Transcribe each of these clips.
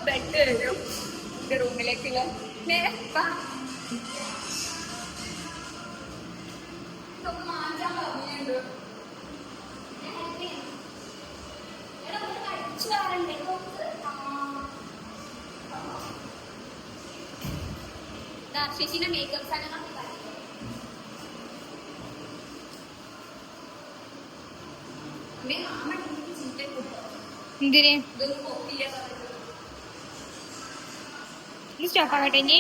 Bed വരും റൂമിലേക്കുള്ള ശശിന്റെ makeup സാധനങ്ങൾ എന്തിന് സ്റ്റോപ്പ് ആകട്ടെ ഇനി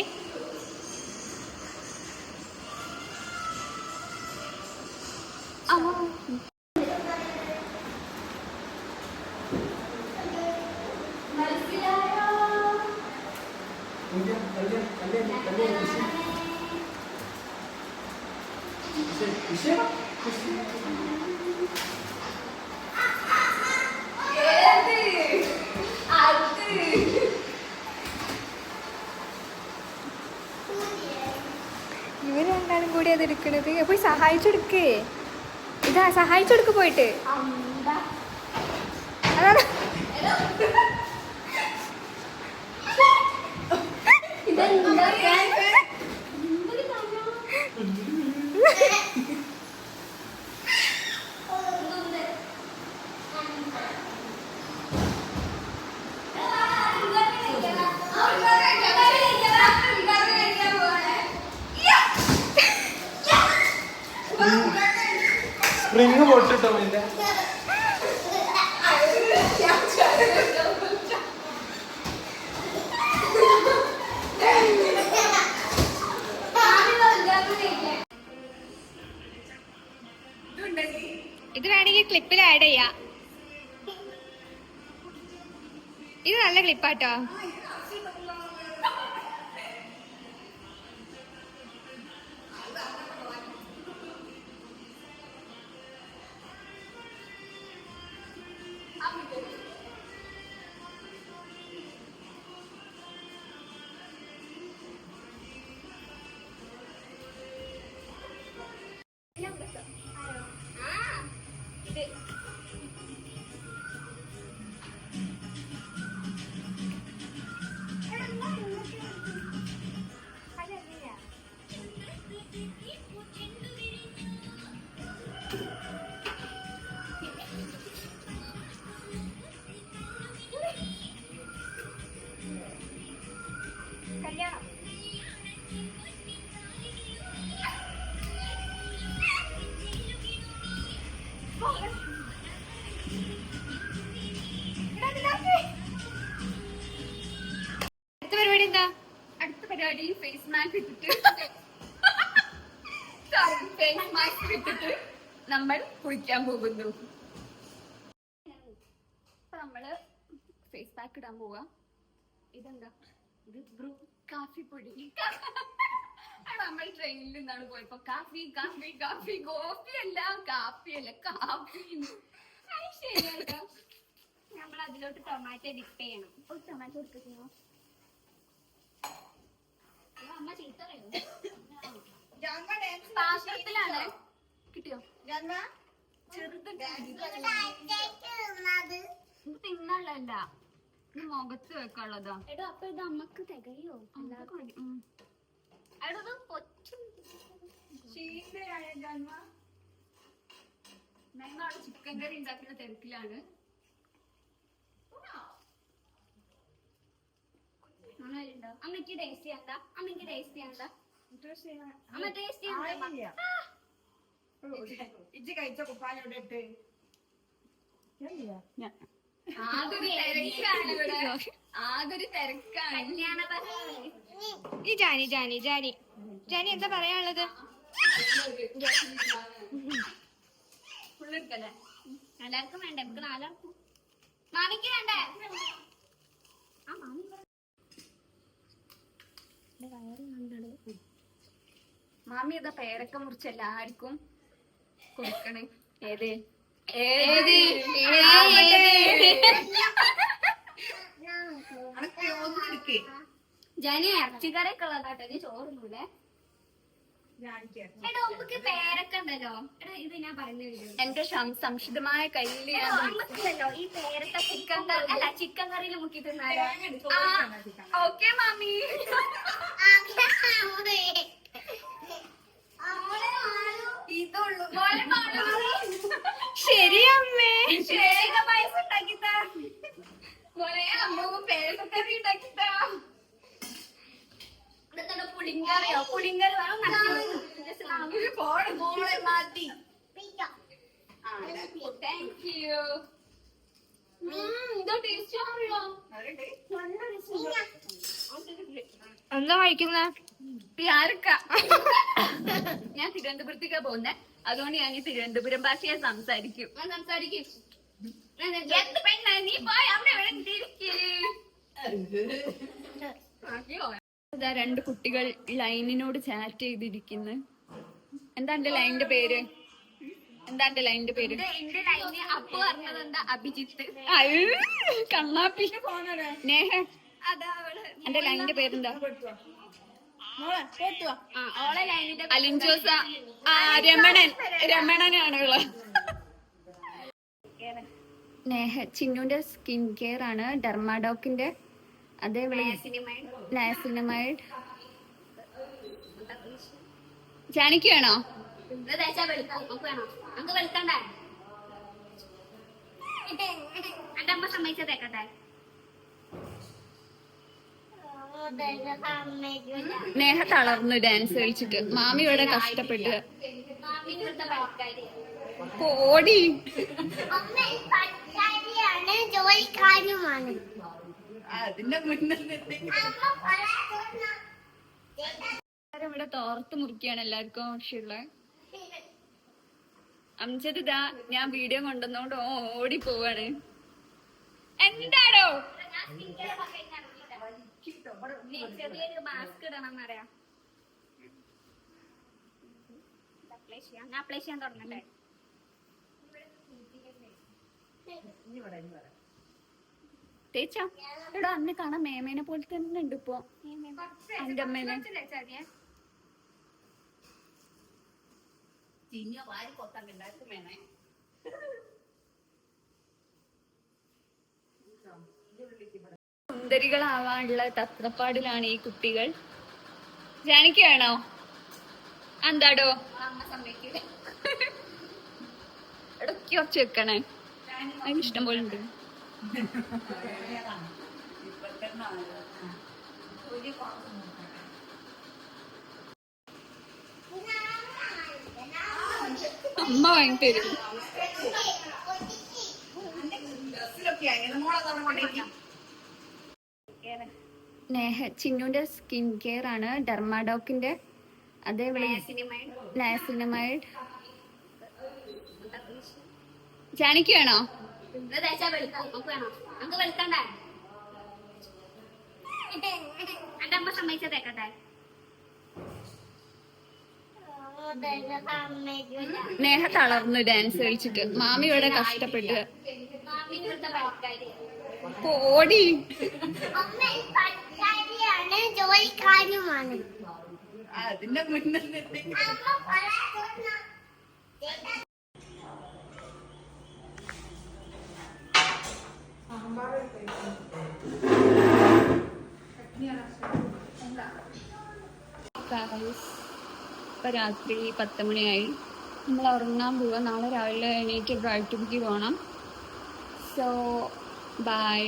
ഇവര് രണ്ടാളും കൂടി അത് എടുക്കണത് പോയി സഹായിച്ചെടുക്കേ ഇതാ സഹായിച്ചെടുക്ക് പോയിട്ട് അതാണ് സ്പ്രിങ് പൊട്ടിട്ടോ ഇതിന്റെ ഇത് വേണമെങ്കിൽ ക്ലിപ്പിൽ ആഡ് ചെയ്യാം. ഇത് നല്ല ക്ലിപ്പാട്ടോ. അടുത്ത പരിപാടി ഫേസ് മാസ്ക് ഇട്ടിട്ട് നമ്മൾ കുളിക്കാൻ പോകുന്നു. നമ്മള് ഫേസ് പാക്ക് ഇടാൻ പോവാ. ഇതെന്താ ഇത് ബ്രൂ കാഫി പൊടി. നമ്മൾ ട്രെയിനിൽ നിന്നാണ് പോയപ്പോ കാഫി കാഫി കാഫി കോഫിയല്ല കാപ്പിയല്ല കാഫി. ശരിയാട്ടോ. നമ്മൾ അതിലോട്ട് ടൊമാറ്റോ ഡിപ്പ് ചെയ്യണം. ഒരു ടൊമാറ്റോ എടുക്കുന്നോ അമ്മ ചീത്ത പാത്രത്തിലാണ് കിട്ടിയോ തിന്നല്ല മുഖത്ത് വെക്കാനുള്ളതാ. എടോ അപ്പൊ ഇത് അമ്മക്ക് തികയോ? ചിക്കൻ കറി ഉണ്ടാക്കുന്ന തിരക്കിലാണ്. അമ്മക്ക് ടേസ്റ്റ് ചെയ്യണ്ട. അമ്മക്ക് ടേസ്റ്റ് ചെയ്യണ്ട. അമ്മ ടേസ്റ്റ് ചെയ്യണ്ട. ഇജ്ജ് കഴിച്ച കുപ്പായോടെ ആകൊരു തിരക്കാണ്. ഈ ജാനി ജാനി ജാനി ജാനി എന്താ പറയാനുള്ളത്? എല്ലാവർക്കും വേണ്ടേ? നമുക്ക് നാലാൾക്കും. മാമിക്ക് വേണ്ടേ? ആ മാമി മാമി ഇതാ പേരക്ക മുറിച്ച് എല്ലാവർക്കും കൊടുക്കണേ. ഏത് ജാനി ഇറച്ചിക്കറിയൊക്കെ ഉള്ളതാട്ടോ. നീ ചോറുന്നൂലേ? എടോ നമുക്ക് പേരൊക്കെ ഉണ്ടല്ലോ. എടോ ഇത് ഞാൻ പറയുന്നില്ല. എന്റെ സംശുദ്ധമായ കയ്യില് നമുക്കുണ്ടല്ലോ ഈ പേരൊക്കെ ചിക്കൻ അല്ല ചിക്കൻ കറിയിൽ മുക്കി തിന്നാലോ? ഓക്കെ മാമി. ഇതുള്ളൂ ശരി അമ്മേ. ശരി പൈസ ഉണ്ടാക്കിത്താ മോളെ. അമ്മ പേരൊക്കെ ഉണ്ടാക്കിത്താ. പുളിങ്കറിയോ? പുളിങ്കറി വേണം. മോളെ മതി. Thank you. എന്തോ ടേസ്റ്റ് അറിയോ? എന്താ കഴിക്കുന്ന? പ്യാരക്ക. ഞാൻ തിരുവനന്തപുരത്തേക്കാ പോകുന്നെ. അതുകൊണ്ട് ഞാൻ ഈ തിരുവനന്തപുരം ഭാഷയെ സംസാരിക്കും. എന്ത് പെണ്ണ നീ പോയി അവിടെ എവിടെ ഇരിക്കേ? ഇതാ 2 കുട്ടികൾ ലൈനിനോട് ചാറ്റ് ചെയ്തിരിക്കുന്നു. എന്താ എന്റെ ലൈനിന്റെ പേര്? എന്റെ ലൈന് അപ്പു പറഞ്ഞത് എന്താ? അഭിജിത്ത്. കണ്ണാപ്പി. നേഹ എന്റെ ലൈനിന്റെ പേരെന്താ? ഓളെ ലൈനിന്റെ അലിൻജോസ. രമണനാണ് ഉള്ള. നേഹ ചിന്നുന്റെ സ്കിൻ കെയർ ആണ് ഡെർമാഡോക്കിന്റെ. അതേ നയസിനമൈഡ്. ജാനിക്ക് വേണോ? എന്റെ അമ്മ സമ്മതിച്ചതേക്കട്ടെ. നേഹ തളർന്നു ഡാൻസ് കളിച്ചിട്ട്. മാമി ഇവിടെ കഷ്ടപ്പെട്ട് ഓടി. അതിന്റെ മുന്നിൽ ഇവിടെ തോർത്ത് മുറിക്കാണ് എല്ലാവർക്കും ആവശ്യമുള്ള. അംജദ് ഇതാ ഞാൻ വീഡിയോ കൊണ്ടുവന്നോണ്ട് ഓടി പോവാണ്. എന്താടോ ചെറിയൊരു മാസ്ക് ഇടണം എന്നറിയാം. അപ്ലൈ ചെയ്യാൻ തുടങ്ങട്ടെ. തേച്ചാ എടാ അന്ന് കാണാൻ മേമേനെ പോലെ തന്നെ ഉണ്ട് ഇപ്പൊ. എന്റെ അമ്മേനെ സുന്ദരികളാവാനുള്ള തത്രപ്പാടിലാണ് ഈ കുട്ടികൾ. ജാനിക്ക് വേണോ? എന്താടോ? ഇടയ്ക്ക് കുറച്ച് വെക്കണേ. അതിന് ഇഷ്ടം പോലെ ഉണ്ട്. അമ്മ വാങ്ങിത്തരും. നേഹ ചിന്നുന്റെ സ്കിൻ കെയർ ആണ് ഡെർമാഡോക്കിന്റെ. അതേ നയസിനമൈഡ്. ജാനിക്ക് വേണോ? എന്റെ അമ്മ സമ്മതിച്ചതേക്കട്ടെ. നേഹ തളർന്നു ഡാൻസ് കളിച്ചിട്ട്. മാമി ഇവിടെ കഷ്ടപ്പെട്ട് ഓടി. അതിന്റെ മുന്നിൽ ഇപ്പൊ രാത്രി 10 മണിയായി. നമ്മൾ ഉറങ്ങാൻ പോവാ. നാളെ രാവിലെ എണീറ്റ് ബ്രൈറ്റ് ബുക്ക് പോകണം. So by.